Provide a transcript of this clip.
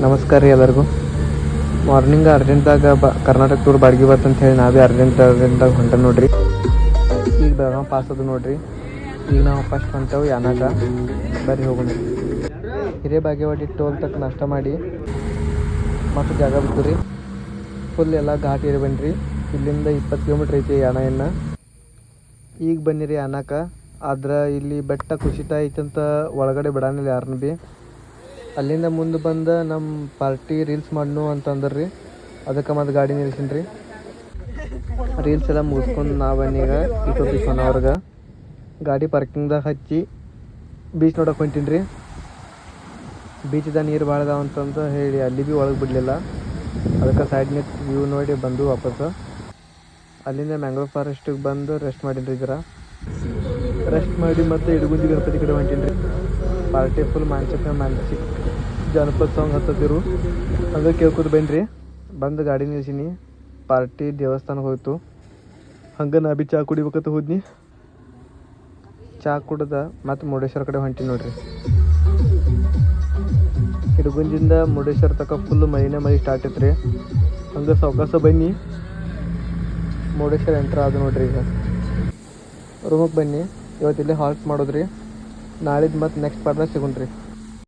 ನಮಸ್ಕಾರ ರೀ ಎಲ್ಲರಿಗೂ. ಮಾರ್ನಿಂಗ್ ಅರ್ಜೆಂಟ್ದಾಗ ಕರ್ನಾಟಕ ಟೂರ್ ಬಾಡಿಗೆ ಬರ್ತಂತ ಹೇಳಿ ನಾವೇ ಅರ್ಜೆಂಟ್ದಾಗ ಹೊಂಟ ನೋಡ್ರಿ. ಈಗ ಬೆಳಗಾಂ ಪಾಸ್ ಅದು ನೋಡ್ರಿ. ಈಗ ನಾವು ಫಸ್ಟ್ ಹೊಂಟವು ಯಾನಾಗ. ಬರ್ರಿ ಹೋಗೋಣ. ಹಿರೇಬಾಗೇವಾಡಿ ಟೋಲ್ ತಕ್ಕ ನಾಷ್ಟ ಮಾಡಿ ಮತ್ತು ಜಾಗ ಬಿಟ್ಟು ರೀ. ಫುಲ್ ಎಲ್ಲ ಘಾಟ್ ಏರಿ ಬನ್ನಿರಿ. ಇಲ್ಲಿಂದ 20 ಕಿಲೋಮೀಟ್ರ್ ಐತಿ ಯಾನ. ಈಗ ಬನ್ನಿರಿ ಯಾನಾಕ. ಆದ್ರೆ ಇಲ್ಲಿ ಬೆಟ್ಟ ಕುಸಿತ ಐತಂತ ಒಳಗಡೆ ಬಿಡಾನಿಲ್ಲ ಯಾರನ್ನ ಭೀ. ಅಲ್ಲಿಂದ ಮುಂದೆ ಬಂದು ನಮ್ಮ ಪಾರ್ಟಿ ರೀಲ್ಸ್ ಮಾಡ್ನು ಅಂತಂದ್ರೆ ರೀ, ಅದಕ್ಕೆ ಮತ್ತು ಗಾಡಿ ನಿಲ್ಸಿನಿ ರೀ. ರೀಲ್ಸ್ ಎಲ್ಲ ಮುಗಿಸ್ಕೊಂಡು ನಾವು ಬನ್ನೀಗ ಇಟೋಪಿ ಅವ್ರಿಗೆ ಗಾಡಿ ಪಾರ್ಕಿಂಗ್ದಾಗ ಹಚ್ಚಿ ಬೀಚ್ ನೋಡೋಕೆ ಹೊಂಟೀನಿ ರೀ. ಬೀಚ್ದಾಗ ನೀರು ಭಾಳ ಅದಾವ ಅಂತಂದು ಹೇಳಿ ಅಲ್ಲಿ ಭೀ ಒಳಗೆ ಬಿಡಲಿಲ್ಲ. ಅದಕ್ಕೆ ಸೈಡ್ ನಿಂತು ವ್ಯೂ ನೋಡಿ ಬಂದು ವಾಪಸ್ಸು. ಅಲ್ಲಿಂದ ಮ್ಯಾಂಗ್ರೋವ್ ಫಾರೆಸ್ಟಿಗೆ ಬಂದು ರೆಸ್ಟ್ ಮಾಡೀನಿ ರೀ. ರೆಸ್ಟ್ ಮಾಡಿ ಮತ್ತು ಇಡಗುಂಜಿ ಗಣಪತಿ ಕಡೆ ಹೊಂಟೀನಿ ರೀ. ಪಾರ್ಟಿ ಫುಲ್ ಮಾನಸಿಕ ಜಾನಪದ ಸಾಂಗ್ ಹತ್ತದಿರು ಹಂಗೆ ಕೇಳ್ಕೊತ ಬನ್ನಿರಿ. ಬಂದು ಗಾಡಿ ನಿಲ್ಸೀನಿ. ಪಾರ್ಟಿ ದೇವಸ್ಥಾನಕ್ಕೆ ಹೋಯ್ತು. ಹಂಗೆ ನಾ ಭೀ ಚಹಾ ಕುಡಿಬೇಕಂತ ಹೋದ್ನಿ. ಚಹಾ ಕುಡ್ದು ಮತ್ತು ಮುರುಡೇಶ್ವರ ಕಡೆ ಹೊಂಟೀನಿ ನೋಡ್ರಿ. ಇಡಗುಂಜಿಂದ ಮುರುಡೇಶ್ವರ ತನಕ ಫುಲ್ ಮಳೆ ಸ್ಟಾರ್ಟ್ ಐತ್ರಿ. ಹಂಗೆ ಸಾವಕಾಶ ಬನ್ನಿ. ಮುರುಡೇಶ್ವರ ಎಂಟ್ರ್ ಆದ ನೋಡ್ರಿ. ಈಗ ರೂಮಿಗೆ ಬನ್ನಿ. ಇವತ್ತಿಲ್ಲೇ ಹಾಲ್ಟ್ ಮಾಡೋದ್ರಿ. ನಾಳಿದ್ದು ಮತ್ತು ನೆಕ್ಸ್ಟ್ ಪಾರ್ಟ್ದಾಗ ಸಿಗೋಣ್ರಿ.